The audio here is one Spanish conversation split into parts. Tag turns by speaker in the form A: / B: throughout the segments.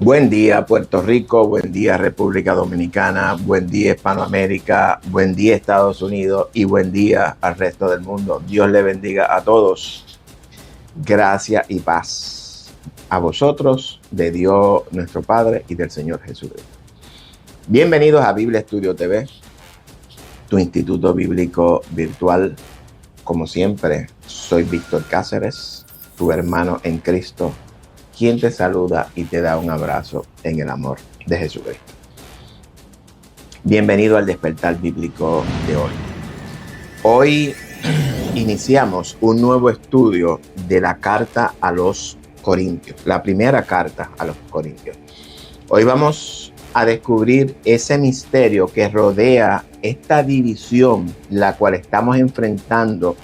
A: Buen día Puerto Rico, buen día República Dominicana, buen día Hispanoamérica, buen día Estados Unidos y buen día al resto del mundo. Dios le bendiga a todos. Gracia y paz a vosotros, de Dios nuestro Padre y del Señor Jesucristo. Bienvenidos a Biblia Estudio TV, tu instituto bíblico virtual. Como siempre, soy Víctor Cáceres, tu hermano en Cristo, quien te saluda y te da un abrazo en el amor de Jesucristo. Bienvenido al despertar bíblico de hoy. Hoy iniciamos un nuevo estudio de la carta a los Corintios, la primera carta a los Corintios. Hoy vamos a descubrir ese misterio que rodea esta división, la cual estamos enfrentando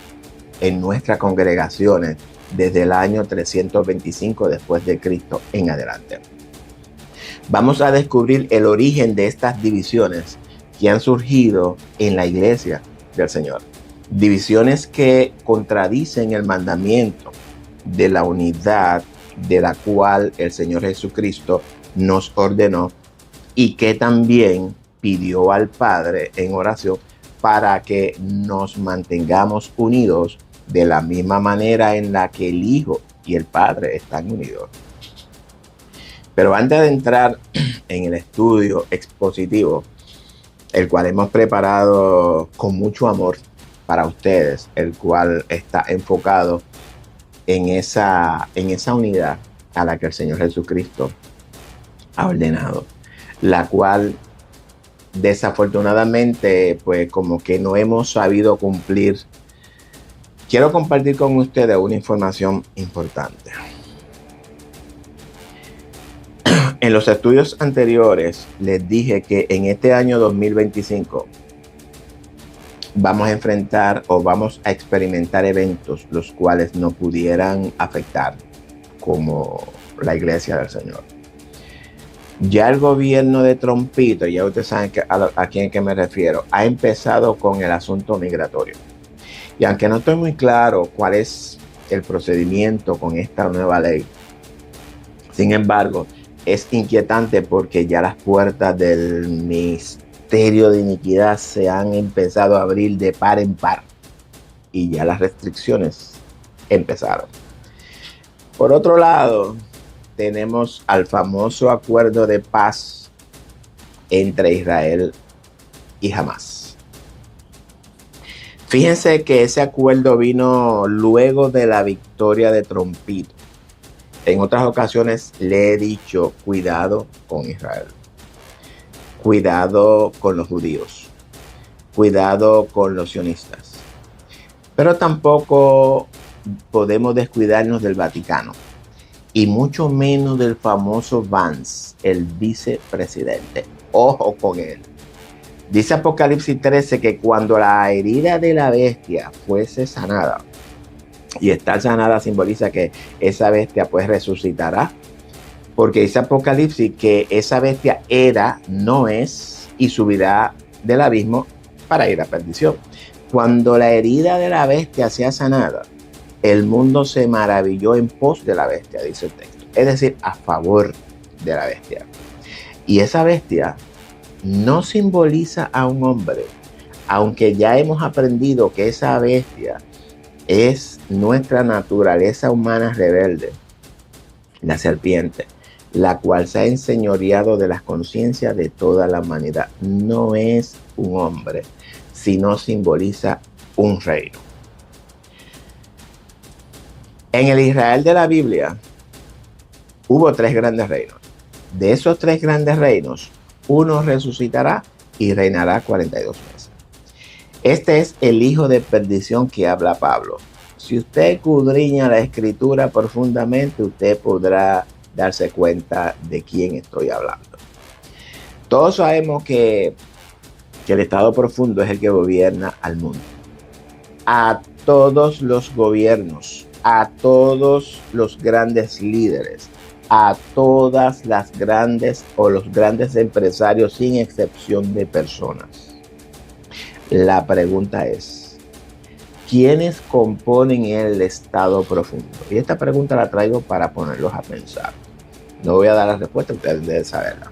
A: en nuestras congregaciones desde el año 325 después de Cristo en adelante. Vamos a descubrir el origen de estas divisiones que han surgido en la iglesia del Señor. Divisiones que contradicen el mandamiento de la unidad de la cual el Señor Jesucristo nos ordenó y que también pidió al Padre en oración para que nos mantengamos unidos de la misma manera en la que el Hijo y el Padre están unidos. Pero antes de entrar en el estudio expositivo, el cual hemos preparado con mucho amor para ustedes, el cual está enfocado en esa unidad a la que el Señor Jesucristo ha ordenado, la cual desafortunadamente pues como que no hemos sabido cumplir. Quiero compartir con ustedes una información importante. En los estudios anteriores les dije que en este año 2025 vamos a enfrentar o vamos a experimentar eventos los cuales nos pudieran afectar como la iglesia del Señor. Ya el gobierno de Trumpito, ya ustedes saben a quién que me refiero, ha empezado con el asunto migratorio. Y aunque no estoy muy claro cuál es el procedimiento con esta nueva ley, sin embargo, es inquietante porque ya las puertas del ministerio de iniquidad se han empezado a abrir de par en par y ya las restricciones empezaron. Por otro lado, tenemos al famoso acuerdo de paz entre Israel y Hamás. Fíjense que ese acuerdo vino luego de la victoria de Trumpito. En otras ocasiones le he dicho, cuidado con Israel, cuidado con los judíos, cuidado con los sionistas. Pero tampoco podemos descuidarnos del Vaticano y mucho menos del famoso Vance, el vicepresidente. Ojo con él. Dice Apocalipsis 13 que cuando la herida de la bestia fuese sanada, y estar sanada simboliza que esa bestia pues resucitará, porque dice Apocalipsis que esa bestia era, no es, y subirá del abismo para ir a perdición. Cuando la herida de la bestia sea sanada, el mundo se maravilló en pos de la bestia, dice el texto, es decir, a favor de la bestia. Y esa bestia no simboliza a un hombre, aunque ya hemos aprendido que esa bestia es nuestra naturaleza humana rebelde, la serpiente, la cual se ha enseñoreado de las conciencias de toda la humanidad. No es un hombre, sino simboliza un reino. En el Israel de la Biblia hubo 3 grandes reinos. De esos 3 grandes reinos, uno resucitará y reinará 42 meses. Este es el hijo de perdición que habla Pablo. Si usted escudriña la escritura profundamente, usted podrá darse cuenta de quién estoy hablando. Todos sabemos que el estado profundo es el que gobierna al mundo. A todos los gobiernos, a todos los grandes líderes, a todas las grandes o los grandes empresarios sin excepción de personas. La pregunta es, ¿quiénes componen el estado profundo? Y esta pregunta la traigo para ponerlos a pensar. No voy a dar la respuesta, ustedes deben saberla.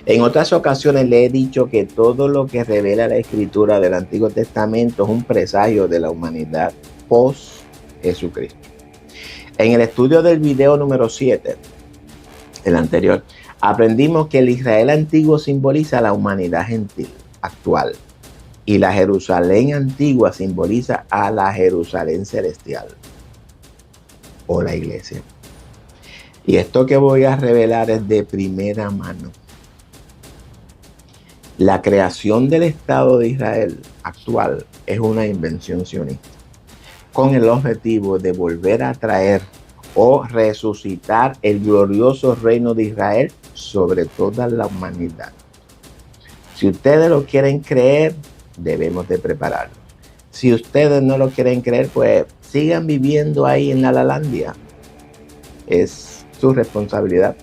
A: En otras ocasiones le he dicho que todo lo que revela la escritura del Antiguo Testamento es un presagio de la humanidad post Jesucristo. En el estudio del video número 7, el anterior, aprendimos que el Israel antiguo simboliza la humanidad gentil actual y la Jerusalén antigua simboliza a la Jerusalén celestial o la iglesia. Y esto que voy a revelar es de primera mano. La creación del Estado de Israel actual es una invención sionista, con el objetivo de volver a traer o resucitar el glorioso reino de Israel sobre toda la humanidad. Si ustedes lo quieren creer, debemos de prepararlo. Si ustedes no lo quieren creer, pues sigan viviendo ahí en la Lalandia. Es su responsabilidad.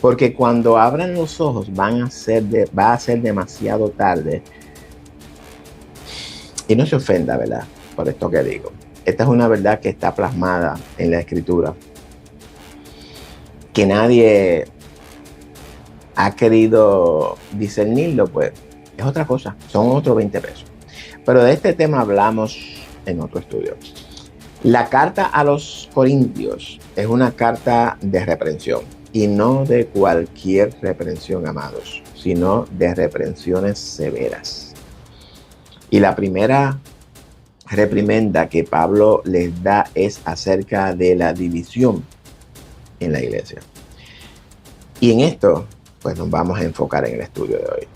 A: Porque cuando abran los ojos va a ser demasiado tarde. Y no se ofenda, ¿verdad? Por esto que digo. Esta es una verdad que está plasmada en la Escritura. Que nadie ha querido discernirlo, pues es otra cosa. Son otros 20 pesos. Pero de este tema hablamos en otro estudio. La carta a los Corintios es una carta de reprensión. Y no de cualquier reprensión, amados, sino de reprensiones severas. Y la primera reprimenda que Pablo les da es acerca de la división en la iglesia. Y en esto, pues nos vamos a enfocar en el estudio de hoy.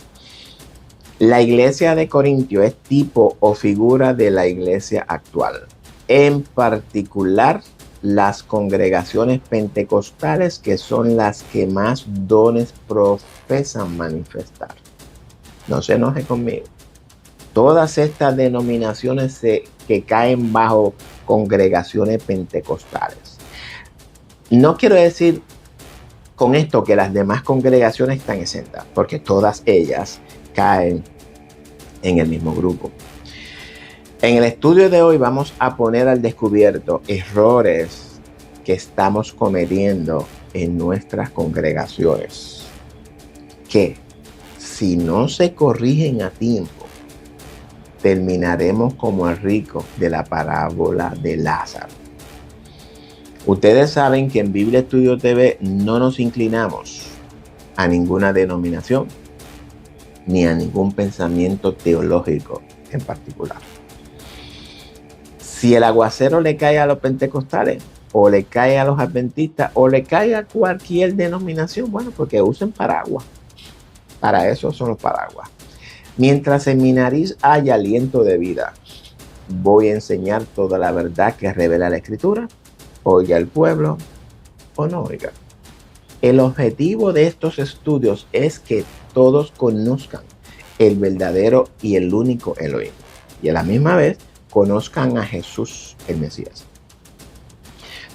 A: La iglesia de Corintio es tipo o figura de la iglesia actual. En particular, las congregaciones pentecostales, que son las que más dones profesan manifestar. No se enoje conmigo. Todas estas denominaciones que caen bajo congregaciones pentecostales. No quiero decir con esto que las demás congregaciones están exentas, porque todas ellas caen en el mismo grupo. En el estudio de hoy vamos a poner al descubierto errores que estamos cometiendo en nuestras congregaciones, que si no se corrigen a tiempo, terminaremos como el rico de la parábola de Lázaro. Ustedes saben que en Biblia Estudio TV no nos inclinamos a ninguna denominación ni a ningún pensamiento teológico en particular. Si el aguacero le cae a los pentecostales, o le cae a los adventistas, o le cae a cualquier denominación, bueno, porque usen paraguas. Para eso son los paraguas. Mientras en mi nariz haya aliento de vida, voy a enseñar toda la verdad que revela la Escritura, oiga el pueblo o no oiga. El objetivo de estos estudios es que todos conozcan el verdadero y el único Elohim. Y a la misma vez, conozcan a Jesús, el Mesías.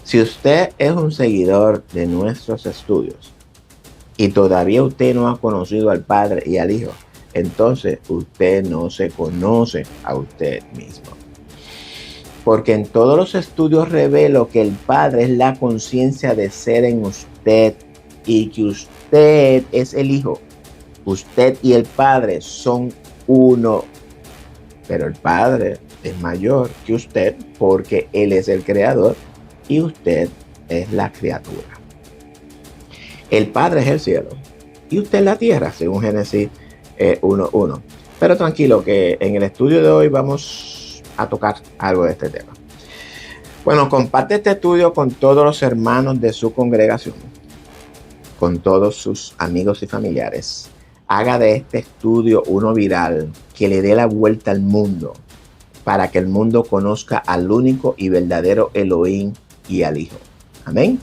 A: Si usted es un seguidor de nuestros estudios y todavía usted no ha conocido al Padre y al Hijo, entonces usted no se conoce a usted mismo. Porque en todos los estudios revelo que el Padre es la conciencia de ser en usted y que usted es el Hijo. Usted y el Padre son uno, pero el Padre es mayor que usted porque Él es el creador y usted es la criatura. El Padre es el cielo y usted es la tierra, según Génesis 1:1. Pero tranquilo que en el estudio de hoy vamos a tocar algo de este tema. Bueno, comparte este estudio con todos los hermanos de su congregación, con todos sus amigos y familiares. Haga de este estudio uno viral que le dé la vuelta al mundo para que el mundo conozca al único y verdadero Elohim y al Hijo. Amén.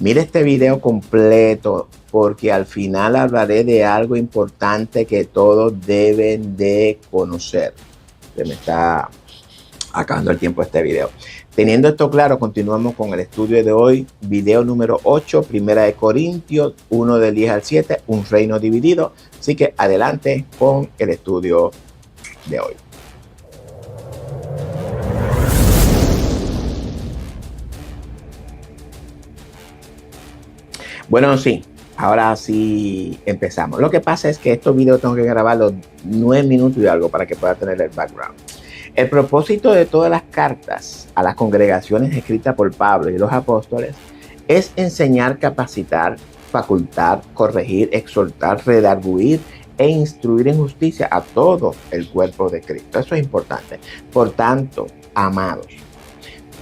A: Mire este video completo porque al final hablaré de algo importante que todos deben de conocer. Se me está acabando el tiempo de este video. Teniendo esto claro, continuamos con el estudio de hoy. Video número 8, Primera de Corintios, 1 del 10 al 7, un reino dividido. Así que adelante con el estudio de hoy. Bueno, sí, ahora sí empezamos. Lo que pasa es que estos videos tengo que grabarlos 9 minutos y algo para que pueda tener el background. El propósito de todas las cartas a las congregaciones escritas por Pablo y los apóstoles es enseñar, capacitar, facultar, corregir, exhortar, redarguir e instruir en justicia a todo el cuerpo de Cristo. Eso es importante. Por tanto, amados,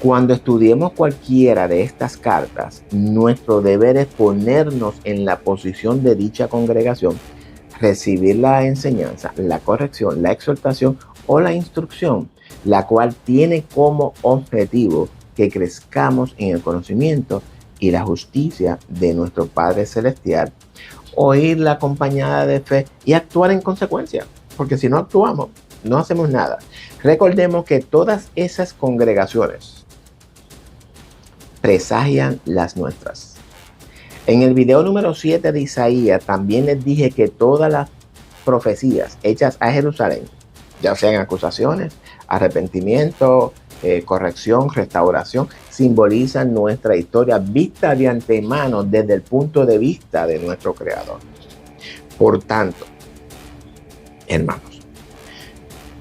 A: cuando estudiemos cualquiera de estas cartas, nuestro deber es ponernos en la posición de dicha congregación, recibir la enseñanza, la corrección, la exhortación o la instrucción, la cual tiene como objetivo que crezcamos en el conocimiento y la justicia de nuestro Padre Celestial, oírla acompañada de fe y actuar en consecuencia, porque si no actuamos, no hacemos nada. Recordemos que todas esas congregaciones presagian las nuestras. En el video número 7 de Isaías también les dije que todas las profecías hechas a Jerusalén, ya sean acusaciones, arrepentimiento, corrección, restauración, simbolizan nuestra historia vista de antemano desde el punto de vista de nuestro Creador. Por tanto, hermanos,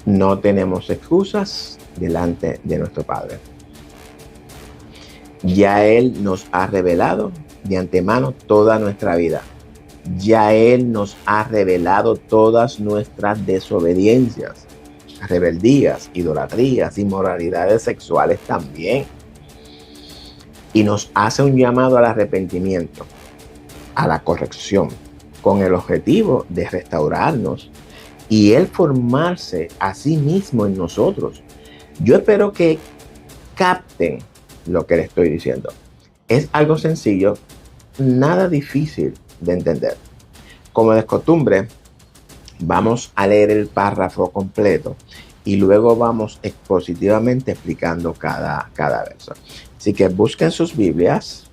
A: no tenemos excusas delante de nuestro Padre. Ya Él nos ha revelado de antemano toda nuestra vida. Ya Él nos ha revelado todas nuestras desobediencias, rebeldías, idolatrías, inmoralidades sexuales también. Y nos hace un llamado al arrepentimiento, a la corrección, con el objetivo de restaurarnos y Él formarse a sí mismo en nosotros. Yo espero que capten lo que le estoy diciendo. Es algo sencillo, nada difícil de entender. Como de costumbre, vamos a leer el párrafo completo y luego vamos expositivamente explicando cada verso. Así que busquen sus Biblias,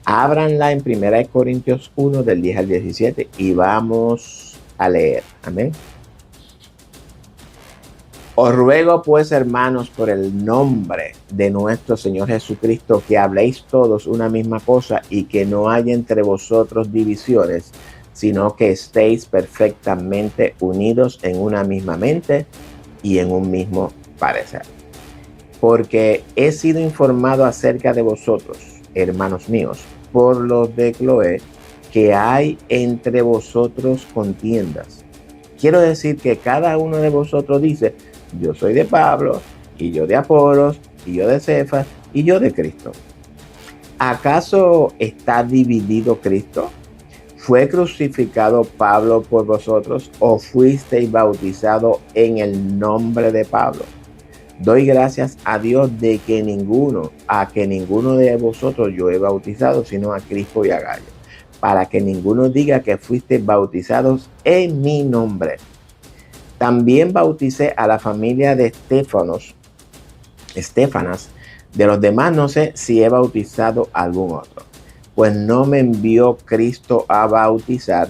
A: ábranla en 1 Corintios 1 del 10 al 17 y vamos a leer. Amén. Os ruego pues, hermanos, por el nombre de nuestro Señor Jesucristo, que habléis todos una misma cosa y que no haya entre vosotros divisiones, sino que estéis perfectamente unidos en una misma mente y en un mismo parecer. Porque he sido informado acerca de vosotros, hermanos míos, por los de Cloé, que hay entre vosotros contiendas. Quiero decir que cada uno de vosotros dice: yo soy de Pablo, y yo de Apolos, y yo de Cefas, y yo de Cristo. ¿Acaso está dividido Cristo? ¿Fue crucificado Pablo por vosotros o fuisteis bautizados en el nombre de Pablo? Doy gracias a Dios de que ninguno de vosotros yo he bautizado, sino a Crispo y a Gallo, para que ninguno diga que fuisteis bautizados en mi nombre. También bauticé a la familia de Estefanas. De los demás no sé si he bautizado a algún otro, pues no me envió Cristo a bautizar,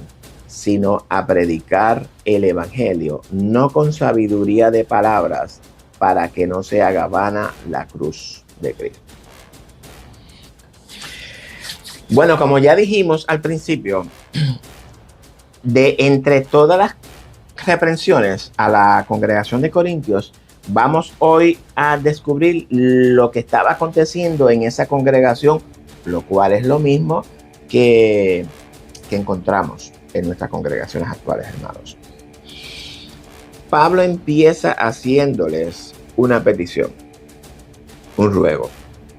A: sino a predicar el evangelio, no con sabiduría de palabras, para que no se haga vana la cruz de Cristo. Bueno, como ya dijimos al principio, de entre todas las reprensiones a la congregación de Corintios, vamos hoy a descubrir lo que estaba aconteciendo en esa congregación, lo cual es lo mismo que encontramos en nuestras congregaciones actuales, hermanos. Pablo empieza haciéndoles una petición, un ruego.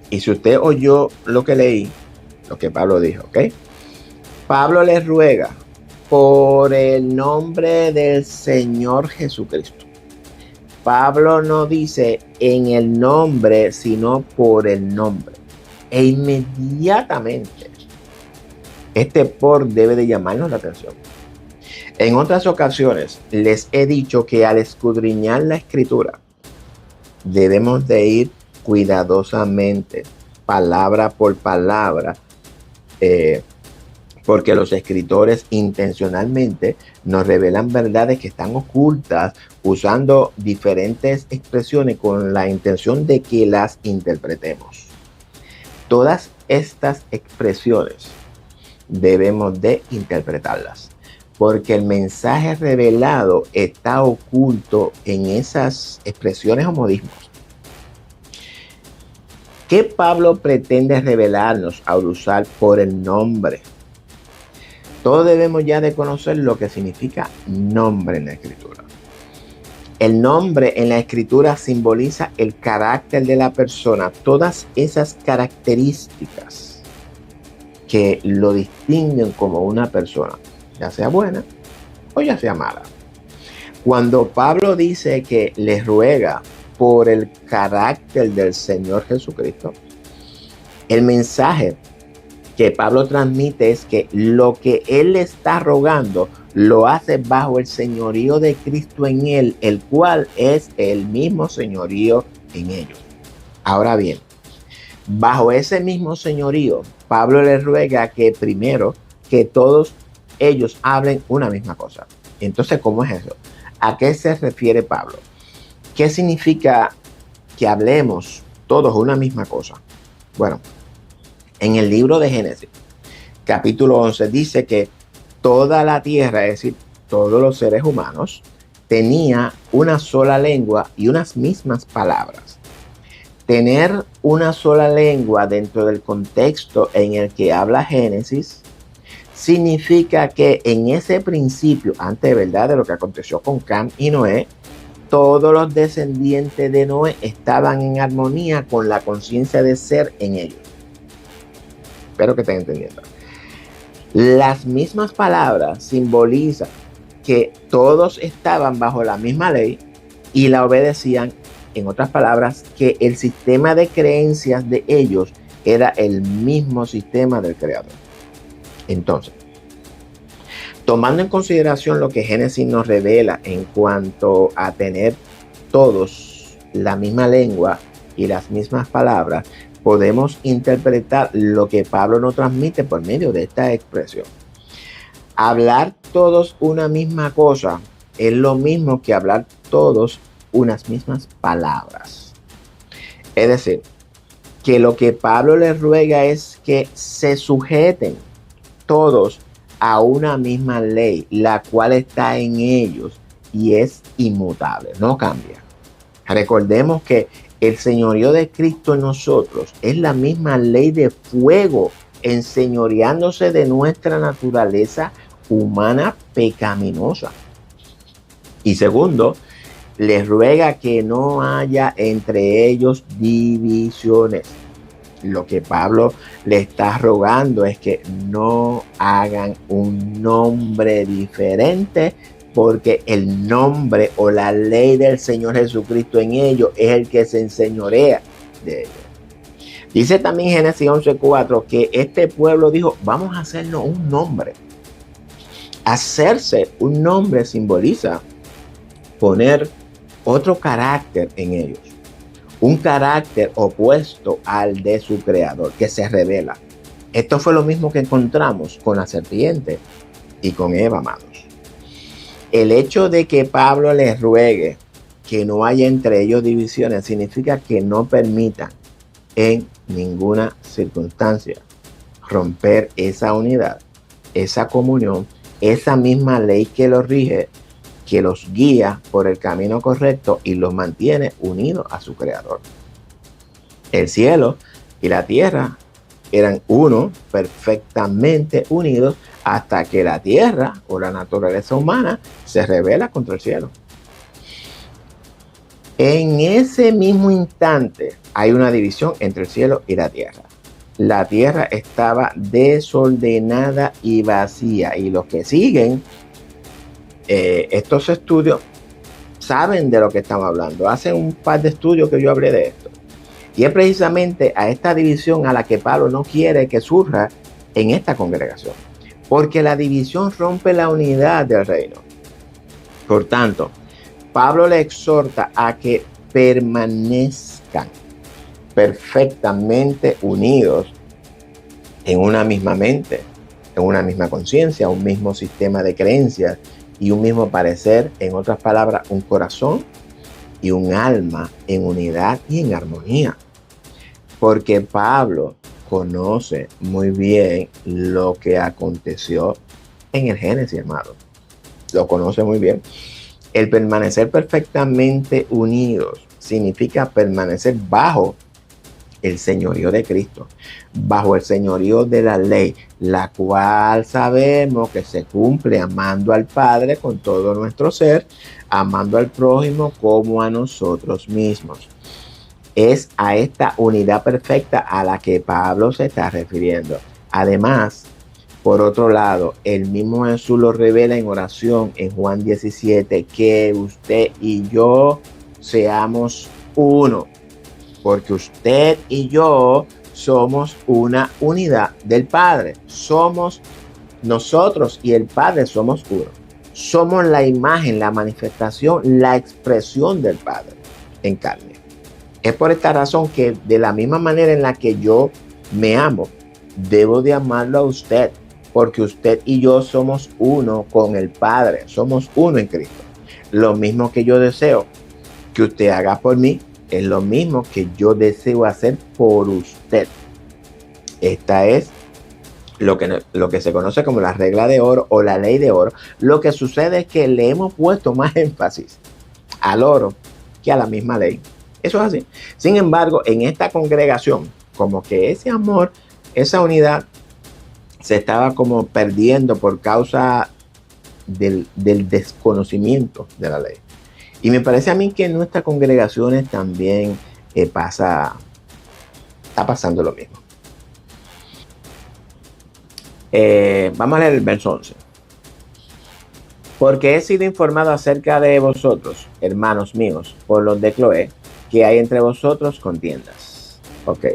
A: Y si usted oyó lo que leí, lo que Pablo dijo, ¿ok? Pablo les ruega por el nombre del Señor Jesucristo. Pablo no dice en el nombre, sino por el nombre. E inmediatamente este por debe de llamarnos la atención. En otras ocasiones les he dicho que al escudriñar la Escritura debemos de ir cuidadosamente, palabra por palabra, porque los escritores intencionalmente nos revelan verdades que están ocultas usando diferentes expresiones con la intención de que las interpretemos. Todas estas expresiones debemos de interpretarlas, porque el mensaje revelado está oculto en esas expresiones o modismos. ¿Qué Pablo pretende revelarnos al usar por el nombre? Todos debemos ya de conocer lo que significa nombre en la Escritura. El nombre en la Escritura simboliza el carácter de la persona, todas esas características que lo distinguen como una persona, ya sea buena o ya sea mala. Cuando Pablo dice que le ruega por el carácter del Señor Jesucristo, el mensaje que Pablo transmite es que lo que él le está rogando lo hace bajo el señorío de Cristo en él, el cual es el mismo señorío en ellos. Ahora bien, bajo ese mismo señorío, Pablo le ruega que primero que todos ellos hablen una misma cosa. Entonces, ¿cómo es eso? ¿A qué se refiere Pablo? ¿Qué significa que hablemos todos una misma cosa? Bueno, en el libro de Génesis, capítulo 11, dice que toda la tierra, es decir, todos los seres humanos, tenía una sola lengua y unas mismas palabras. Tener una sola lengua dentro del contexto en el que habla Génesis significa que en ese principio, antes, ¿verdad?, de lo que aconteció con Cam y Noé, todos los descendientes de Noé estaban en armonía con la conciencia de ser en ellos. Espero que estén entendiendo. Las mismas palabras simbolizan que todos estaban bajo la misma ley y la obedecían. En otras palabras, que el sistema de creencias de ellos era el mismo sistema del Creador. Entonces, tomando en consideración lo que Génesis nos revela en cuanto a tener todos la misma lengua y las mismas palabras, podemos interpretar lo que Pablo nos transmite por medio de esta expresión. Hablar todos una misma cosa es lo mismo que hablar todos unas mismas palabras. Es decir, que lo que Pablo les ruega es que se sujeten todos a una misma ley, la cual está en ellos y es inmutable, no cambia. Recordemos que el señorío de Cristo en nosotros es la misma ley de fuego, enseñoreándose de nuestra naturaleza humana pecaminosa. Y segundo, les ruega que no haya entre ellos divisiones. Lo que Pablo le está rogando es que no hagan un nombre diferente, porque el nombre o la ley del Señor Jesucristo en ellos es el que se enseñorea de ellos. Dice también Génesis 11:4 que este pueblo dijo, vamos a hacernos un nombre. Hacerse un nombre simboliza poner otro carácter en ellos. Un carácter opuesto al de su creador, que se revela. Esto fue lo mismo que encontramos con la serpiente y con Eva, amados. El hecho de que Pablo les ruegue que no haya entre ellos divisiones significa que no permitan en ninguna circunstancia romper esa unidad, esa comunión, esa misma ley que los rige, que los guía por el camino correcto y los mantiene unidos a su creador. El cielo y la tierra eran uno, perfectamente unidos, hasta que la tierra o la naturaleza humana se rebela contra el cielo. En ese mismo instante hay una división entre el cielo y la tierra. La tierra estaba desordenada y vacía, y los que siguen estos estudios saben de lo que estamos hablando. Hace un par de estudios que yo hablé de esto. Y es precisamente a esta división a la que Pablo no quiere que surja en esta congregación. Porque la división rompe la unidad del reino. Por tanto, Pablo le exhorta a que permanezcan perfectamente unidos en una misma mente, en una misma conciencia, un mismo sistema de creencias y un mismo parecer, en otras palabras, un corazón y un alma en unidad y en armonía. Porque Pablo, conoce muy bien lo que aconteció en el Génesis, hermano. Lo conoce muy bien. El permanecer perfectamente unidos significa permanecer bajo el señorío de Cristo, bajo el señorío de la ley, la cual sabemos que se cumple amando al Padre con todo nuestro ser, amando al prójimo como a nosotros mismos. Es a esta unidad perfecta a la que Pablo se está refiriendo. Además, por otro lado, el mismo Jesús lo revela en oración en Juan 17, que usted y yo seamos uno, porque usted y yo somos una unidad del Padre. Somos nosotros y el Padre somos uno. Somos la imagen, la manifestación, la expresión del Padre en carne. Es por esta razón que de la misma manera en la que yo me amo, debo de amarlo a usted, porque usted y yo somos uno con el Padre, somos uno en Cristo. Lo mismo que yo deseo que usted haga por mí, es lo mismo que yo deseo hacer por usted. Esta es lo que se conoce como la regla de oro o la ley de oro. Lo que sucede es que le hemos puesto más énfasis al oro que a la misma ley. Eso es así. Sin embargo, en esta congregación, como que ese amor, esa unidad, se estaba como perdiendo por causa del desconocimiento de la ley. Y me parece a mí que en nuestras congregaciones también está pasando lo mismo. Vamos a leer el verso 11. Porque he sido informado acerca de vosotros, hermanos míos, por los de Cloé, que hay entre vosotros contiendas. Ok.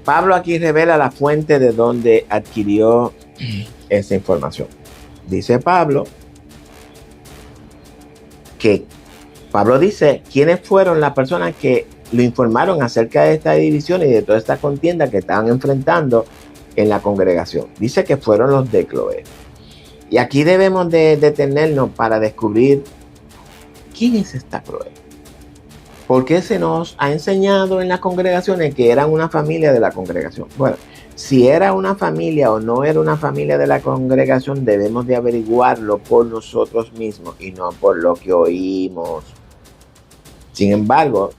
A: Pablo aquí revela la fuente de donde adquirió esa información. Dice Pablo dice quiénes fueron las personas que lo informaron acerca de esta división y de toda esta contienda que estaban enfrentando en la congregación. Dice que fueron los de Cloé. Y aquí debemos de detenernos para descubrir quién es esta Cloé. Porque se nos ha enseñado en las congregaciones que eran una familia de la congregación. Bueno, si era una familia o no era una familia de la congregación, debemos de averiguarlo por nosotros mismos y no por lo que oímos. Sin embargo,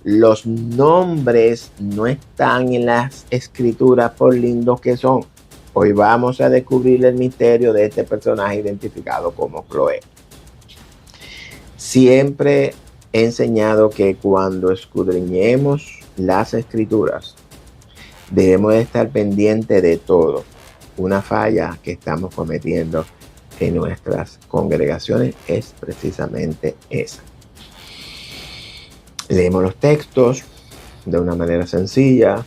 A: los nombres no están en las escrituras por lindos que son. Hoy vamos a descubrir el misterio de este personaje identificado como Cloé. Siempre he enseñado que cuando escudriñemos las escrituras, debemos de estar pendientes de todo. Una falla que estamos cometiendo en nuestras congregaciones es precisamente esa. Leemos los textos de una manera sencilla,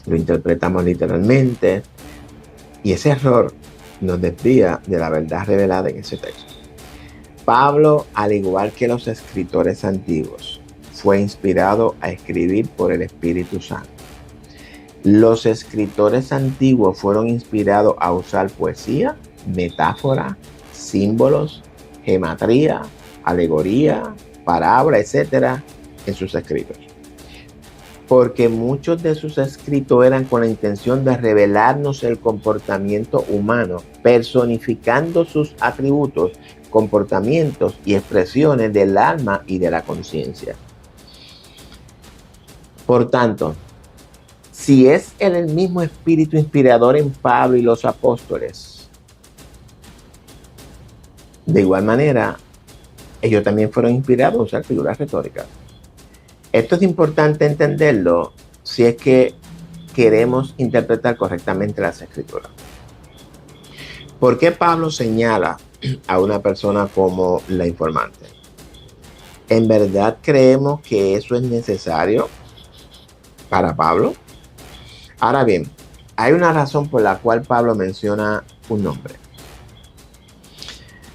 A: lo interpretamos literalmente, y ese error nos desvía de la verdad revelada en ese texto. Pablo, al igual que los escritores antiguos, fue inspirado a escribir por el Espíritu Santo. Los escritores antiguos fueron inspirados a usar poesía, metáfora, símbolos, gematría, alegoría, parábola, etcétera, en sus escritos. Porque muchos de sus escritos eran con la intención de revelarnos el comportamiento humano, personificando sus atributos, comportamientos y expresiones del alma y de la conciencia. Por tanto, si es el mismo espíritu inspirador en Pablo y los apóstoles, de igual manera, ellos también fueron inspirados a usar figuras retóricas. Esto es importante entenderlo si es que queremos interpretar correctamente las escrituras. ¿Por qué Pablo señala a una persona como la informante? ¿En verdad creemos que eso es necesario para Pablo? Ahora bien, hay una razón por la cual Pablo menciona un nombre.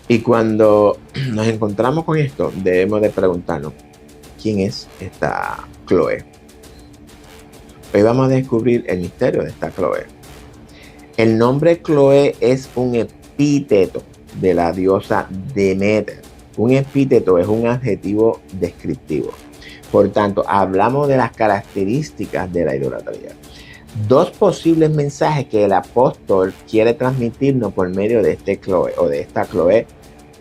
A: Y cuando nos encontramos con esto, debemos de preguntarnos, ¿quién es esta Cloé? Hoy vamos a descubrir el misterio de esta Cloé. El nombre Cloé es un epíteto de la diosa Demeter. Un epíteto es un adjetivo descriptivo. Por tanto, hablamos de las características de la idolatría. Dos posibles mensajes que el apóstol quiere transmitirnos por medio de este Cloé o de esta Cloé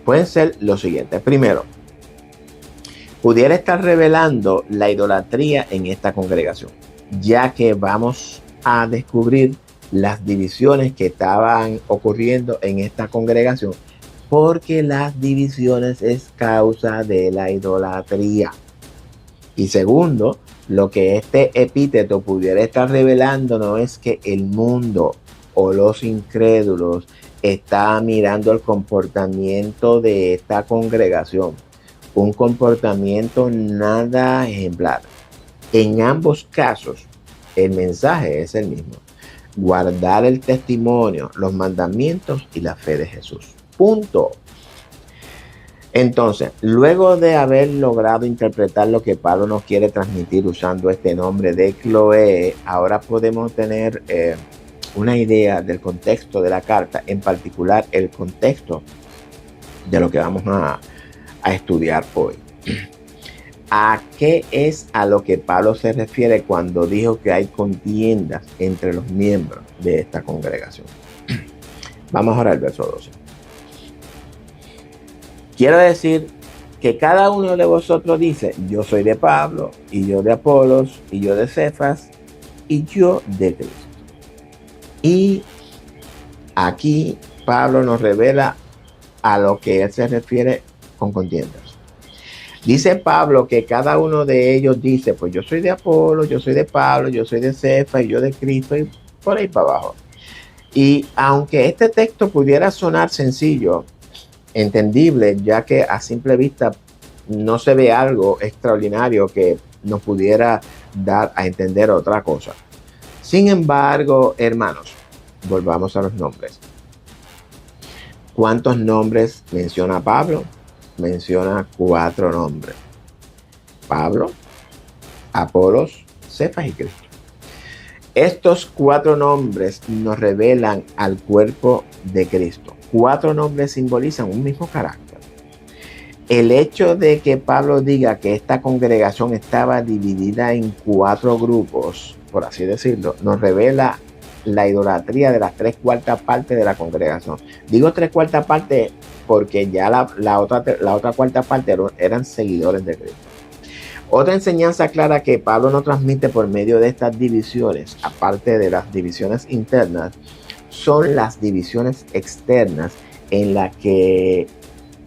A: pueden ser los siguientes. Primero, pudiera estar revelando la idolatría en esta congregación, ya que vamos a descubrir las divisiones que estaban ocurriendo en esta congregación, porque las divisiones es causa de la idolatría. Y segundo, lo que este epíteto pudiera estar revelando no es que el mundo o los incrédulos está mirando el comportamiento de esta congregación, un comportamiento nada ejemplar. En ambos casos, el mensaje es el mismo: guardar el testimonio, los mandamientos y la fe de Jesús. Punto. Entonces, luego de haber logrado interpretar lo que Pablo nos quiere transmitir usando este nombre de Cloé, ahora podemos tener una idea del contexto de la carta, en particular el contexto de lo que vamos a estudiar hoy. ¿A qué es a lo que Pablo se refiere cuando dijo que hay contiendas entre los miembros de esta congregación? Vamos ahora al verso 12. Quiero decir que cada uno de vosotros dice: yo soy de Pablo, y yo de Apolos, y yo de Cefas, y yo de Cristo. Y aquí Pablo nos revela a lo que él se refiere con contiendas. Dice Pablo que cada uno de ellos dice: pues yo soy de Apolo, yo soy de Pablo, yo soy de Cefas, y yo de Cristo, y por ahí para abajo. Y aunque este texto pudiera sonar sencillo, entendible, ya que a simple vista no se ve algo extraordinario que nos pudiera dar a entender otra cosa. Sin embargo, hermanos, volvamos a los nombres. ¿Cuántos nombres menciona Pablo? Menciona 4 nombres: Pablo, Apolos, Cefas y Cristo. Estos 4 nombres nos revelan al cuerpo de Cristo. 4 nombres simbolizan un mismo carácter. El hecho de que Pablo diga que esta congregación estaba dividida en 4 grupos, por así decirlo, nos revela la idolatría de las 3/4 partes de la congregación. Digo 3/4 partes porque ya la otra 1/4 parte eran seguidores de Cristo. Otra enseñanza clara que Pablo nos transmite por medio de estas divisiones, aparte de las divisiones internas, son las divisiones externas en las que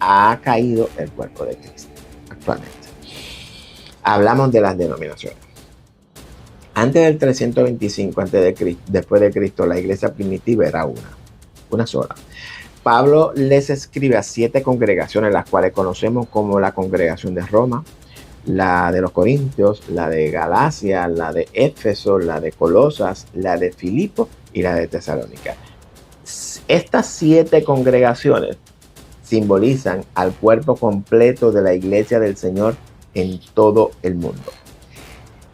A: ha caído el cuerpo de Cristo actualmente. Hablamos de las denominaciones. Antes del 325 después de Cristo, la iglesia primitiva era una sola. Pablo les escribe a 7 congregaciones, las cuales conocemos como la congregación de Roma, la de los Corintios, la de Galacia, la de Éfeso, la de Colosas, la de Filipo y la de Tesalónica. Estas 7 congregaciones simbolizan al cuerpo completo de la iglesia del Señor en todo el mundo.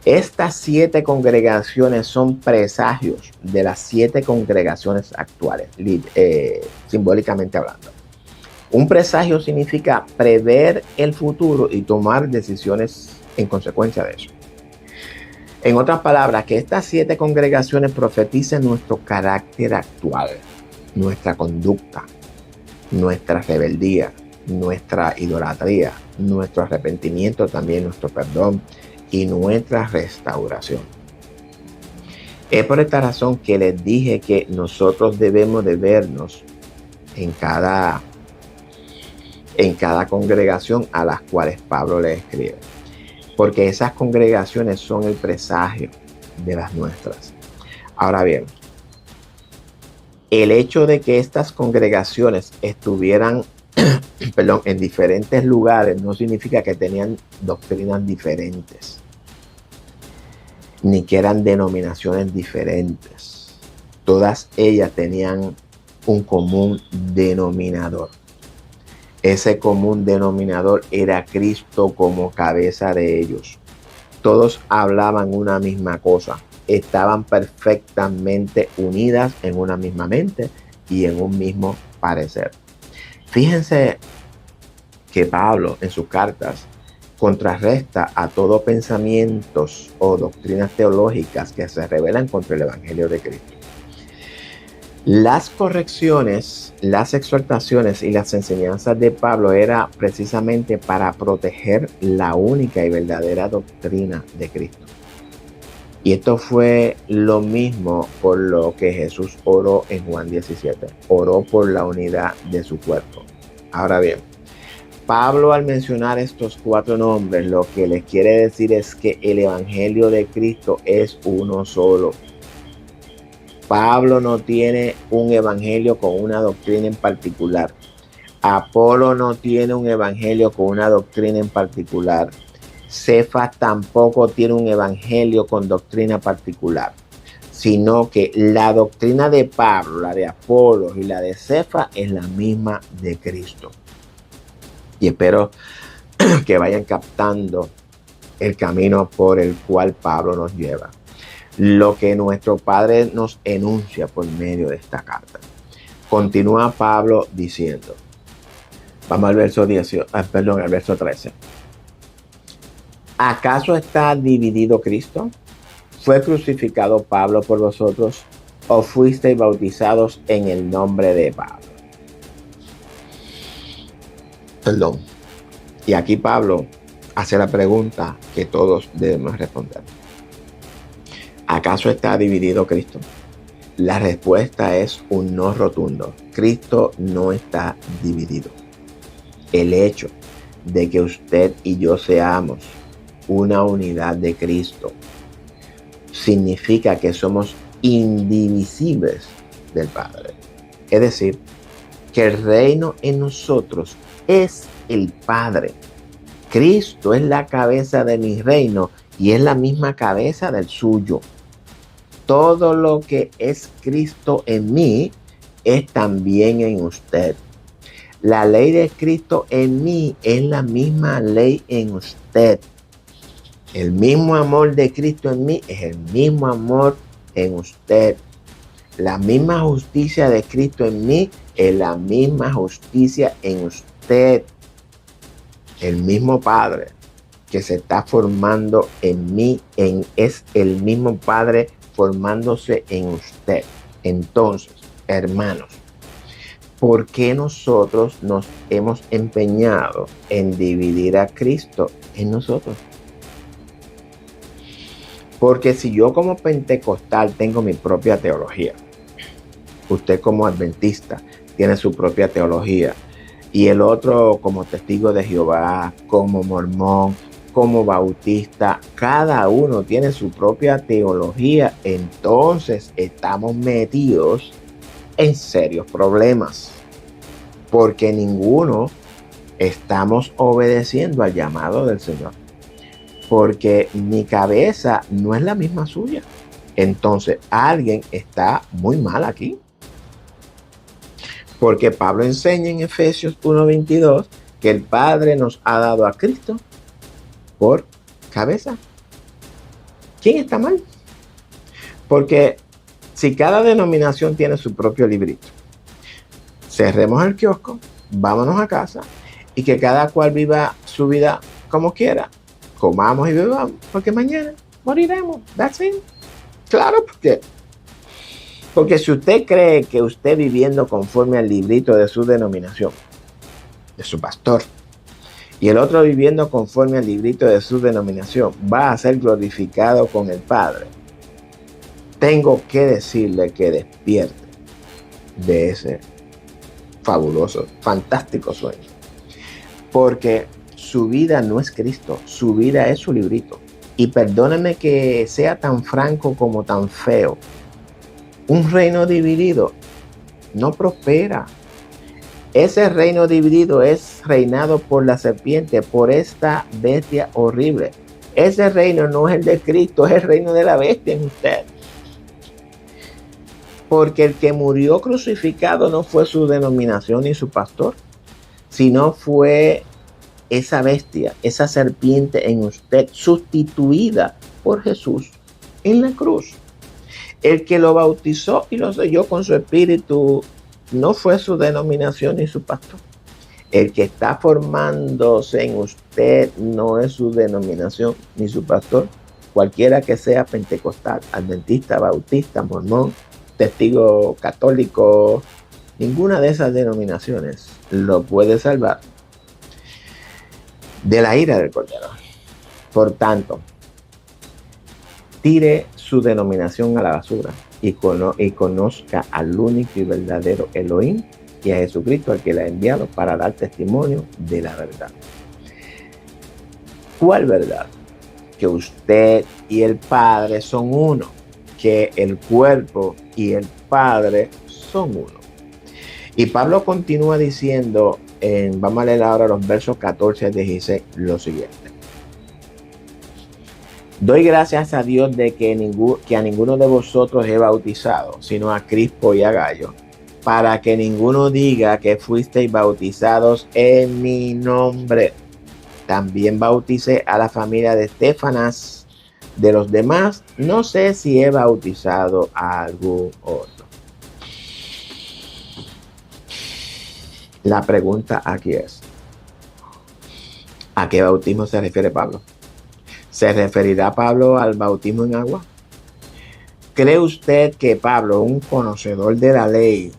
A: Estas 7 congregaciones son presagios de las 7 congregaciones actuales, simbólicamente hablando. Un presagio significa prever el futuro y tomar decisiones en consecuencia de eso. En otras palabras, que estas 7 congregaciones profeticen nuestro carácter actual, nuestra conducta, nuestra rebeldía, nuestra idolatría, nuestro arrepentimiento, también nuestro perdón y nuestra restauración. Es por esta razón que les dije que nosotros debemos de vernos en cada congregación a las cuales Pablo le escribe, porque esas congregaciones son el presagio de las nuestras. Ahora bien, el hecho de que estas congregaciones estuvieran en diferentes lugares no significa que tenían doctrinas diferentes, ni que eran denominaciones diferentes. Todas ellas tenían un común denominador. Ese común denominador era Cristo como cabeza de ellos. Todos hablaban una misma cosa. Estaban perfectamente unidas en una misma mente y en un mismo parecer. Fíjense que Pablo en sus cartas contrarresta a todo pensamientos o doctrinas teológicas que se rebelan contra el Evangelio de Cristo. Las correcciones, las exhortaciones y las enseñanzas de Pablo era precisamente para proteger la única y verdadera doctrina de Cristo. Y esto fue lo mismo por lo que Jesús oró en Juan 17. Oró por la unidad de su cuerpo. Ahora bien, Pablo, al mencionar estos 4 nombres, lo que les quiere decir es que el Evangelio de Cristo es uno solo. Pablo no tiene un evangelio con una doctrina en particular. Apolo no tiene un evangelio con una doctrina en particular. Cefas tampoco tiene un evangelio con doctrina particular, sino que la doctrina de Pablo, la de Apolo y la de Cefas es la misma de Cristo. Y espero que vayan captando el camino por el cual Pablo nos lleva. Lo que nuestro Padre nos enuncia por medio de esta carta. Continúa Pablo diciendo, vamos al verso 13. ¿Acaso está dividido Cristo? ¿Fue crucificado Pablo por vosotros o fuisteis bautizados en el nombre de Pablo? Perdón. Y aquí Pablo hace la pregunta que todos debemos responder. ¿Acaso está dividido Cristo? La respuesta es un no rotundo. Cristo no está dividido. El hecho de que usted y yo seamos una unidad de Cristo significa que somos indivisibles del Padre. Es decir, que el reino en nosotros es el Padre. Cristo es la cabeza de mi reino y es la misma cabeza del suyo. Todo lo que es Cristo en mí es también en usted. La ley de Cristo en mí es la misma ley en usted. El mismo amor de Cristo en mí es el mismo amor en usted. La misma justicia de Cristo en mí es la misma justicia en usted. El mismo Padre que se está formando en mí es el mismo Padre formándose en usted. Entonces, hermanos, ¿por qué nosotros nos hemos empeñado en dividir a Cristo en nosotros? Porque si yo como pentecostal tengo mi propia teología, usted como adventista tiene su propia teología, y el otro como testigo de Jehová, como mormón, como bautista, cada uno tiene su propia teología, entonces estamos metidos en serios problemas, porque ninguno estamos obedeciendo al llamado del Señor, porque mi cabeza no es la misma suya. Entonces alguien está muy mal aquí, porque Pablo enseña en Efesios 1:22 que el Padre nos ha dado a Cristo por cabeza. ¿Quién está mal? Porque si cada denominación tiene su propio librito, cerremos el kiosco, vámonos a casa y que cada cual viva su vida como quiera. Comamos y bebamos, porque mañana moriremos. That's it. Claro, porque si usted cree que usted viviendo conforme al librito de su denominación, de su pastor, y el otro viviendo conforme al librito de su denominación, va a ser glorificado con el Padre, tengo que decirle que despierte de ese fabuloso, fantástico sueño. Porque su vida no es Cristo, su vida es su librito. Y perdónenme que sea tan franco como tan feo. Un reino dividido no prospera. Ese reino dividido es reinado por la serpiente, por esta bestia horrible. Ese reino no es el de Cristo, es el reino de la bestia en usted. Porque el que murió crucificado no fue su denominación ni su pastor, sino fue esa bestia, esa serpiente en usted, sustituida por Jesús en la cruz. El que lo bautizó y lo selló con su espíritu no fue su denominación ni su pastor. El que está formándose en usted no es su denominación ni su pastor, cualquiera que sea pentecostal, adventista, bautista, mormón, testigo católico, ninguna de esas denominaciones lo puede salvar de la ira del Cordero. Por tanto, tire su denominación a la basura y conozca al único y verdadero Elohim y a Jesucristo, al que le ha enviado para dar testimonio de la verdad. ¿Cuál verdad? Que usted y el Padre son uno, que el cuerpo y el Padre son uno. Y Pablo continúa diciendo, vamos a leer ahora los versos 14 al 16, lo siguiente. Doy gracias a Dios de que a ninguno de vosotros he bautizado, sino a Crispo y a Gayo, para que ninguno diga que fuisteis bautizados en mi nombre. También bauticé a la familia de Estefanas. De los demás, no sé si he bautizado a algún otro. La pregunta aquí es, ¿a qué bautismo se refiere Pablo? ¿Se referirá Pablo al bautismo en agua? ¿Cree usted que Pablo, un conocedor de la ley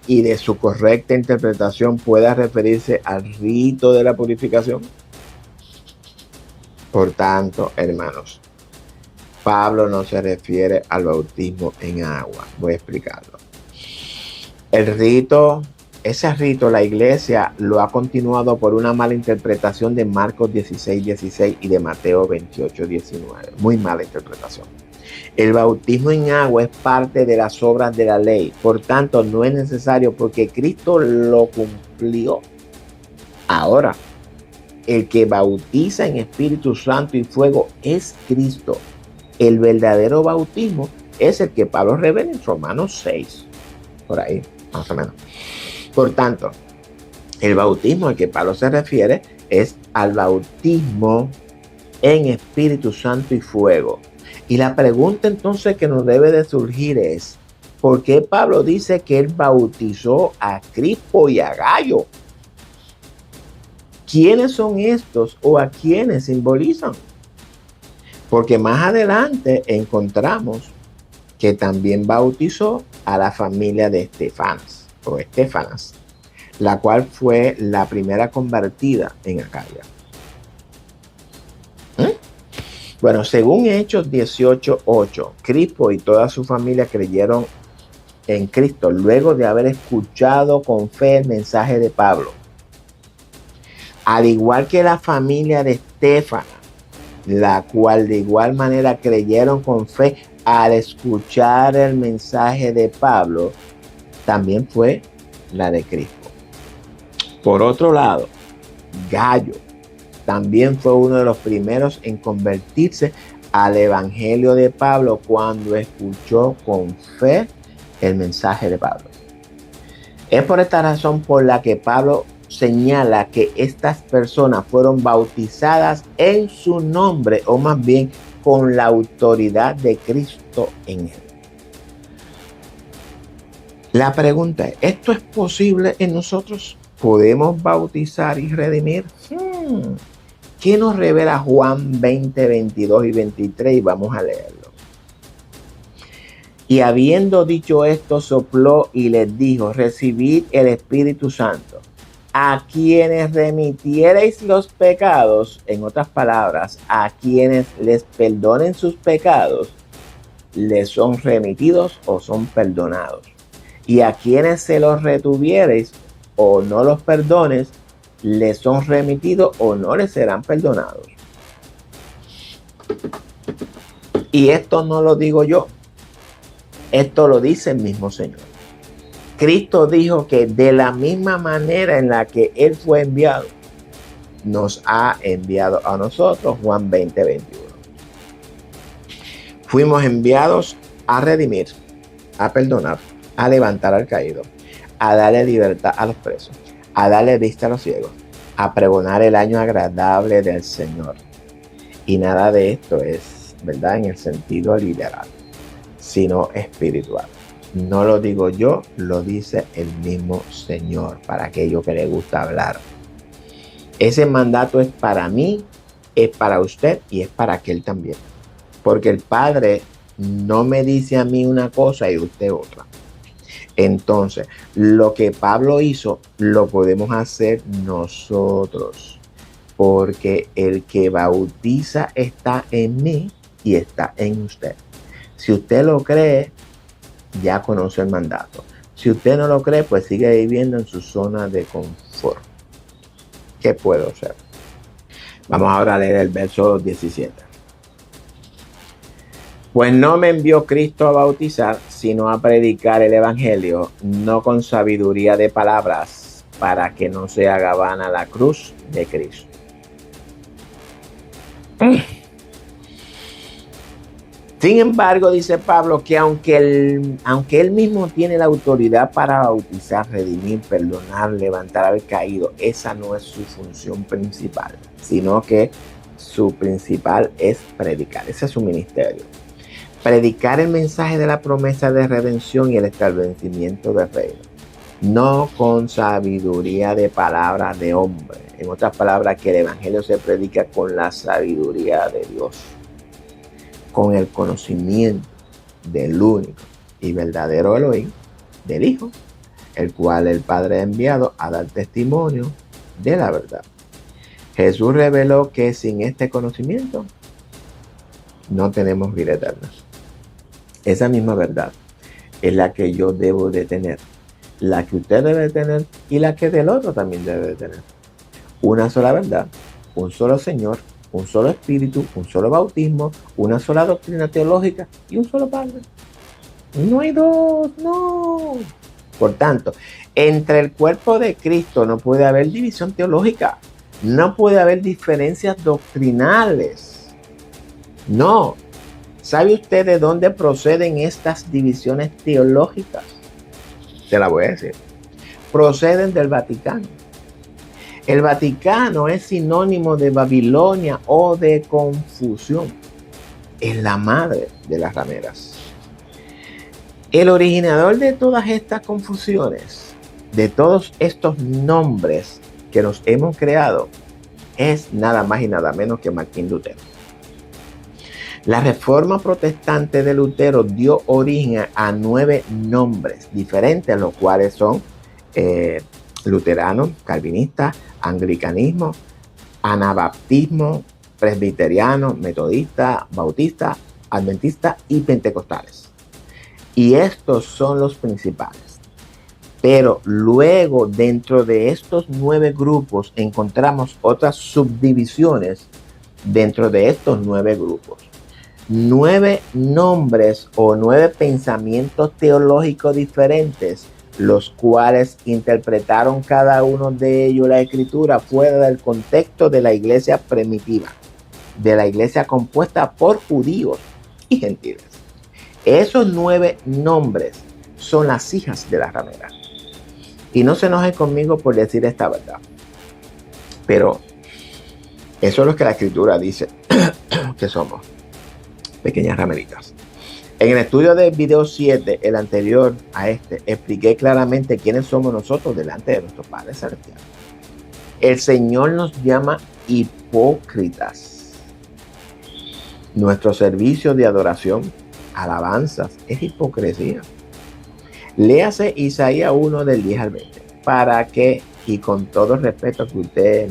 A: y de su correcta interpretación, pueda referirse al rito de la purificación? Por tanto, hermanos, Pablo no se refiere al bautismo en agua. Voy a explicarlo. Ese rito, la iglesia lo ha continuado por una mala interpretación de Marcos 16:16 y de Mateo 28:19. Muy mala interpretación. El bautismo en agua es parte de las obras de la ley. Por tanto, no es necesario porque Cristo lo cumplió. Ahora, el que bautiza en Espíritu Santo y fuego es Cristo. El verdadero bautismo es el que Pablo revela en Romanos 6. Por ahí, más o menos. Por tanto, el bautismo al que Pablo se refiere es al bautismo en Espíritu Santo y fuego. Y la pregunta entonces que nos debe de surgir es, ¿por qué Pablo dice que él bautizó a Crispo y a Gayo? ¿Quiénes son estos o a quiénes simbolizan? Porque más adelante encontramos que también bautizó a la familia de Estefanas, la cual fue la primera convertida en Acaya. Bueno, según Hechos 18:8, Crispo y toda su familia creyeron en Cristo luego de haber escuchado con fe el mensaje de Pablo. Al igual que la familia de Estefanas, la cual de igual manera creyeron con fe al escuchar el mensaje de Pablo, también fue la de Crispo. Por otro lado, Gayo también fue uno de los primeros en convertirse al evangelio de Pablo cuando escuchó con fe el mensaje de Pablo. Es por esta razón por la que Pablo señala que estas personas fueron bautizadas en su nombre, o más bien con la autoridad de Cristo en él. La pregunta es, ¿esto es posible en nosotros? ¿Podemos bautizar y redimir? ¿Qué nos revela Juan 20, 22 y 23? Y vamos a leerlo. Y habiendo dicho esto, sopló y les dijo, recibid el Espíritu Santo. A quienes remitiereis los pecados, en otras palabras, a quienes les perdonen sus pecados, les son remitidos o son perdonados. Y a quienes se los retuviereis o no los perdones, les son remitidos o no les serán perdonados. Y esto no lo digo yo, esto lo dice el mismo Señor. Cristo dijo que de la misma manera en la que Él fue enviado, nos ha enviado a nosotros, Juan 20, 21. Fuimos enviados a redimir, a perdonar, a levantar al caído, a darle libertad a los presos, a darle vista a los ciegos, a pregonar el año agradable del Señor. Y nada de esto es, ¿verdad?, en el sentido literal, sino espiritual. No lo digo yo, lo dice el mismo Señor, para aquellos que les gusta hablar. Ese mandato es para mí, es para usted y es para aquel también. Porque el Padre no me dice a mí una cosa y usted otra. Entonces, lo que Pablo hizo, lo podemos hacer nosotros. Porque el que bautiza está en mí y está en usted. Si usted lo cree, ya conoce el mandato. Si usted no lo cree, pues sigue viviendo en su zona de confort. ¿Qué puedo hacer? Vamos ahora a leer el verso 17. Pues no me envió Cristo a bautizar, sino a predicar el evangelio, no con sabiduría de palabras, para que no se haga vana la cruz de Cristo. Sin embargo, dice Pablo que aunque él mismo tiene la autoridad para bautizar, redimir, perdonar, levantar al caído, esa no es su función principal, sino que su principal es predicar. Ese es su ministerio. Predicar el mensaje de la promesa de redención y el establecimiento del reino, no con sabiduría de palabras de hombre. En otras palabras, que el evangelio se predica con la sabiduría de Dios, con el conocimiento del único y verdadero Elohim, del Hijo, el cual el Padre ha enviado a dar testimonio de la verdad. Jesús reveló que sin este conocimiento no tenemos vida eterna. Esa misma verdad es la que yo debo de tener, la que usted debe tener y la que del otro también debe de tener. Una sola verdad, un solo Señor, un solo Espíritu, un solo bautismo, una sola doctrina teológica y un solo Padre. No hay dos, no. Por tanto, entre el cuerpo de Cristo no puede haber división teológica, no puede haber diferencias doctrinales. No. ¿Sabe usted de dónde proceden estas divisiones teológicas? Se la voy a decir. Proceden del Vaticano. El Vaticano es sinónimo de Babilonia o de confusión. Es la madre de las rameras. El originador de todas estas confusiones, de todos estos nombres que nos hemos creado, es nada más y nada menos que Martín Lutero. La reforma protestante de Lutero dio origen a 9 nombres diferentes, los cuales son luterano, calvinista, anglicanismo, anabaptismo, presbiteriano, metodista, bautista, adventista y pentecostales. Y estos son los principales. Pero luego dentro de estos 9 grupos encontramos otras subdivisiones dentro de estos 9 grupos. 9 nombres o 9 pensamientos teológicos diferentes, los cuales interpretaron cada uno de ellos la escritura fuera del contexto de la iglesia primitiva, de la iglesia compuesta por judíos y gentiles. Esos 9 nombres son las hijas de la ramera. Y no se enojen conmigo por decir esta verdad, pero eso es lo que la escritura dice que somos. Pequeñas rameritas. En el estudio del video 7, el anterior a este, expliqué claramente quiénes somos nosotros delante de nuestro Padre Celestial. El Señor nos llama hipócritas. Nuestro servicio de adoración, alabanzas, es hipocresía. Léase Isaías 1 del 10 al 20, para que, y con todo el respeto que usted,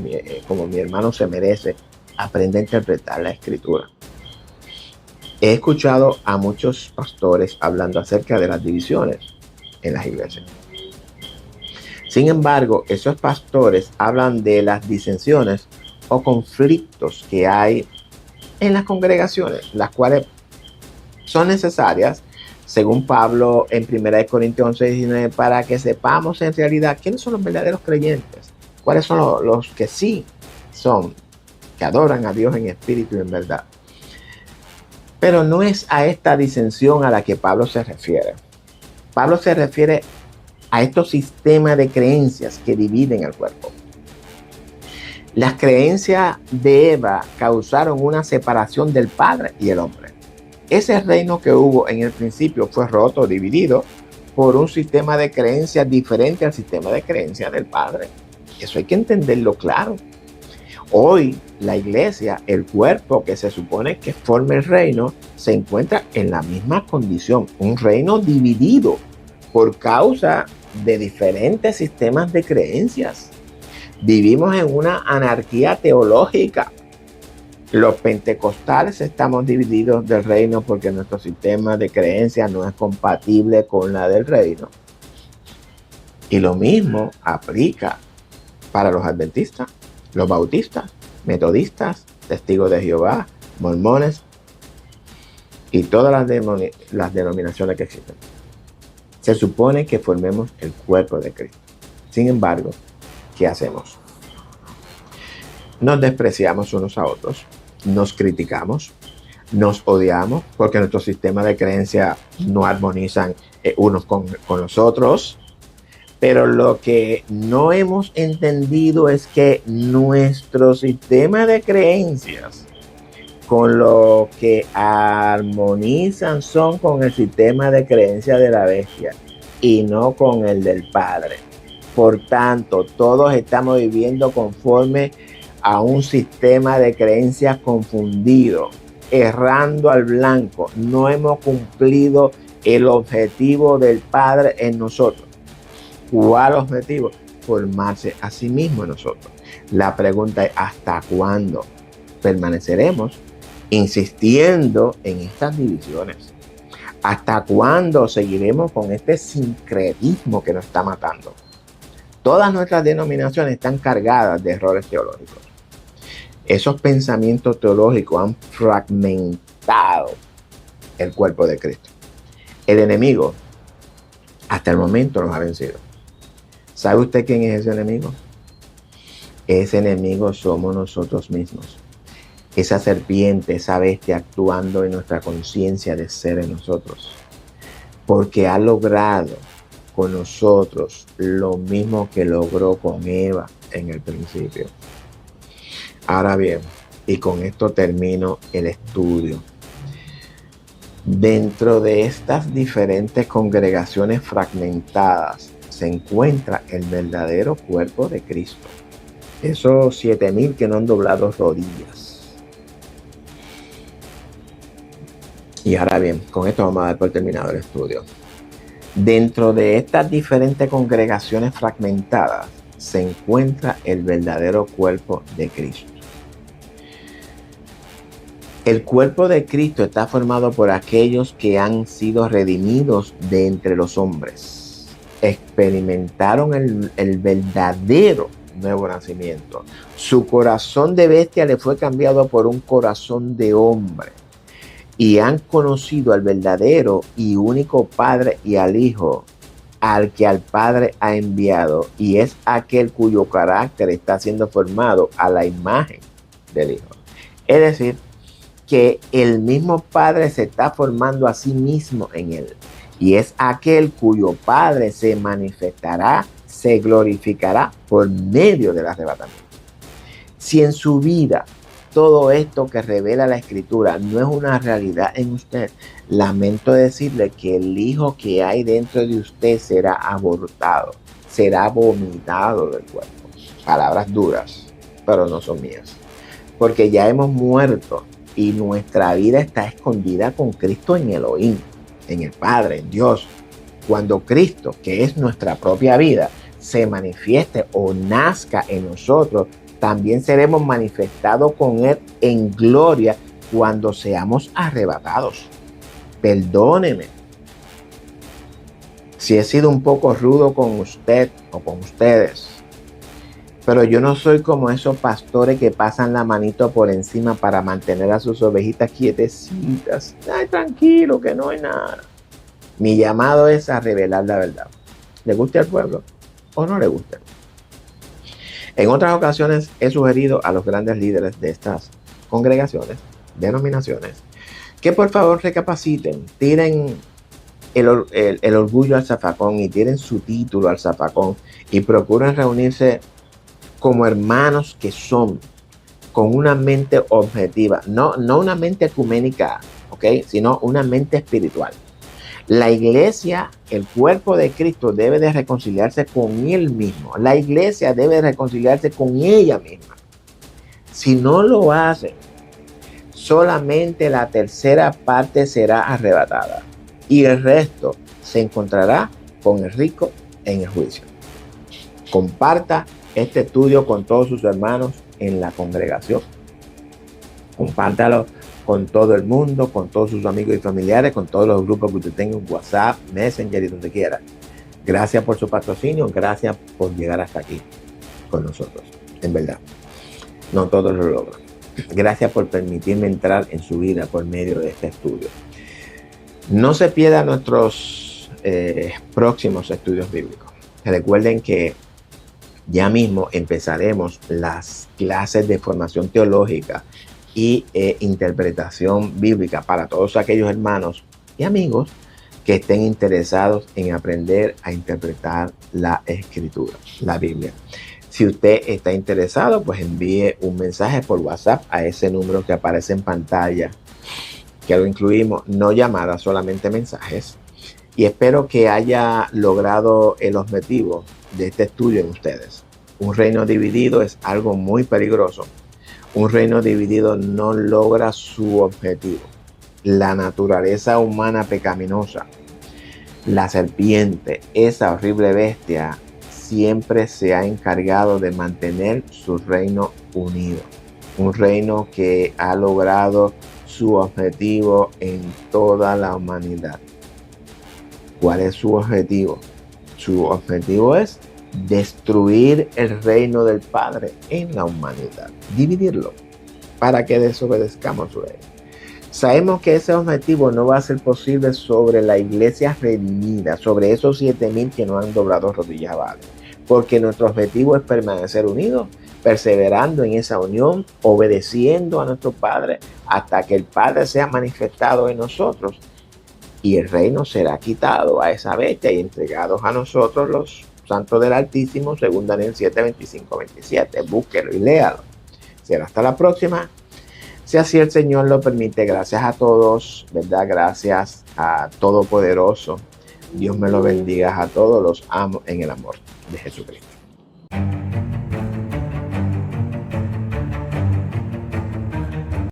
A: como mi hermano, se merece, aprenda a interpretar la escritura. He escuchado a muchos pastores hablando acerca de las divisiones en las iglesias. Sin embargo, esos pastores hablan de las disensiones o conflictos que hay en las congregaciones, las cuales son necesarias, según Pablo en 1 Corintios 11:19, para que sepamos en realidad quiénes son los verdaderos creyentes, cuáles son los que sí son, que adoran a Dios en espíritu y en verdad. Pero no es a esta disensión a la que Pablo se refiere. Pablo se refiere a estos sistemas de creencias que dividen el cuerpo. Las creencias de Eva causaron una separación del Padre y el hombre. Ese reino que hubo en el principio fue roto, dividido, por un sistema de creencias diferente al sistema de creencias del Padre. Eso hay que entenderlo claro. Hoy la iglesia, el cuerpo que se supone que forma el reino, se encuentra en la misma condición, un reino dividido por causa de diferentes sistemas de creencias. Vivimos en una anarquía teológica. Los pentecostales estamos divididos del reino porque nuestro sistema de creencias no es compatible con la del reino. Y lo mismo aplica para los adventistas, los bautistas, metodistas, testigos de Jehová, mormones y todas las denominaciones que existen. Se supone que formemos el cuerpo de Cristo. Sin embargo, ¿qué hacemos? Nos despreciamos unos a otros, nos criticamos, nos odiamos porque nuestros sistemas de creencia no armonizan unos con los otros. Pero lo que no hemos entendido es que nuestro sistema de creencias con lo que armonizan son con el sistema de creencias de la bestia y no con el del Padre. Por tanto, todos estamos viviendo conforme a un sistema de creencias confundido, errando al blanco. No hemos cumplido el objetivo del Padre en nosotros. ¿Cuál objetivo? Formarse a sí mismo en nosotros. La pregunta es, ¿hasta cuándo permaneceremos insistiendo en estas divisiones? ¿Hasta cuándo seguiremos con este sincretismo que nos está matando? Todas nuestras denominaciones están cargadas de errores teológicos. Esos pensamientos teológicos han fragmentado el cuerpo de Cristo. El enemigo hasta el momento nos ha vencido. ¿Sabe usted quién es ese enemigo? Ese enemigo somos nosotros mismos. Esa serpiente, esa bestia actuando en nuestra conciencia de ser en nosotros. Porque ha logrado con nosotros lo mismo que logró con Eva en el principio. Ahora bien, y con esto termino el estudio. Dentro de estas diferentes congregaciones fragmentadas se encuentra el verdadero cuerpo de Cristo. Esos 7,000 que no han doblado rodillas. Y ahora bien, con esto vamos a dar por terminado el estudio. Dentro de estas diferentes congregaciones fragmentadas se encuentra el verdadero cuerpo de Cristo. El cuerpo de Cristo está formado por aquellos que han sido redimidos de entre los hombres. Experimentaron el verdadero nuevo nacimiento. Su corazón de bestia le fue cambiado por un corazón de hombre. Y han conocido al verdadero y único Padre y al Hijo, al que al Padre ha enviado. Y es aquel cuyo carácter está siendo formado a la imagen del Hijo. Es decir, que el mismo Padre se está formando a sí mismo en él. Y es aquel cuyo Padre se manifestará, se glorificará por medio del arrebatamiento. Si en su vida todo esto que revela la Escritura no es una realidad en usted, lamento decirle que el hijo que hay dentro de usted será abortado, será vomitado del cuerpo. Palabras duras, pero no son mías. Porque ya hemos muerto y nuestra vida está escondida con Cristo en Elohim, en el Padre, en Dios. Cuando Cristo, que es nuestra propia vida, se manifieste o nazca en nosotros, también seremos manifestados con Él en gloria cuando seamos arrebatados. Perdóneme si he sido un poco rudo con usted o con ustedes, pero yo no soy como esos pastores que pasan la manito por encima para mantener a sus ovejitas quietecitas. Ay, tranquilo, que no hay nada. Mi llamado es a revelar la verdad. ¿Le guste al pueblo o no le guste? En otras ocasiones he sugerido a los grandes líderes de estas congregaciones, denominaciones, que por favor recapaciten, tiren el orgullo al zafacón y tiren su título al zafacón y procuren reunirse como hermanos que son, con una mente objetiva, no una mente ecuménica, ¿ok? Sino una mente espiritual. La iglesia, el cuerpo de Cristo, debe de reconciliarse con él mismo. La iglesia debe reconciliarse con ella misma. Si no lo hace, solamente la tercera parte será arrebatada y el resto se encontrará con el rico en el juicio. Comparta este estudio con todos sus hermanos en la congregación. Compártalo con todo el mundo, con todos sus amigos y familiares, con todos los grupos que usted tenga en WhatsApp, Messenger y donde quiera. Gracias por su patrocinio, gracias por llegar hasta aquí con nosotros. En verdad, no todos lo logran. Gracias por permitirme entrar en su vida por medio de este estudio. No se pierda nuestros próximos estudios bíblicos. Recuerden que ya mismo empezaremos las clases de formación teológica y interpretación bíblica para todos aquellos hermanos y amigos que estén interesados en aprender a interpretar la Escritura, la Biblia. Si usted está interesado, pues envíe un mensaje por WhatsApp a ese número que aparece en pantalla, que lo incluimos, no llamadas, solamente mensajes. Y espero que haya logrado el objetivo de este estudio en ustedes. Un reino dividido es algo muy peligroso. Un reino dividido no logra su objetivo. La naturaleza humana pecaminosa, la serpiente, esa horrible bestia, siempre se ha encargado de mantener su reino unido. Un reino que ha logrado su objetivo en toda la humanidad. ¿Cuál es su objetivo? Su objetivo es destruir el reino del Padre en la humanidad, dividirlo para que desobedezcamos su ley. Sabemos que ese objetivo no va a ser posible sobre la iglesia redimida, sobre esos 7,000 que no han doblado rodillas a Baal, porque nuestro objetivo es permanecer unidos, perseverando en esa unión, obedeciendo a nuestro Padre hasta que el Padre sea manifestado en nosotros y el reino será quitado a esa bestia y entregados a nosotros los santos del Altísimo, según Daniel 7, 25, 27. Búsquelo y léalo. Será hasta la próxima. Si así el Señor lo permite. Gracias a todos, ¿verdad? Gracias a Todopoderoso. Dios me lo bendiga a todos. Los amo en el amor de Jesucristo.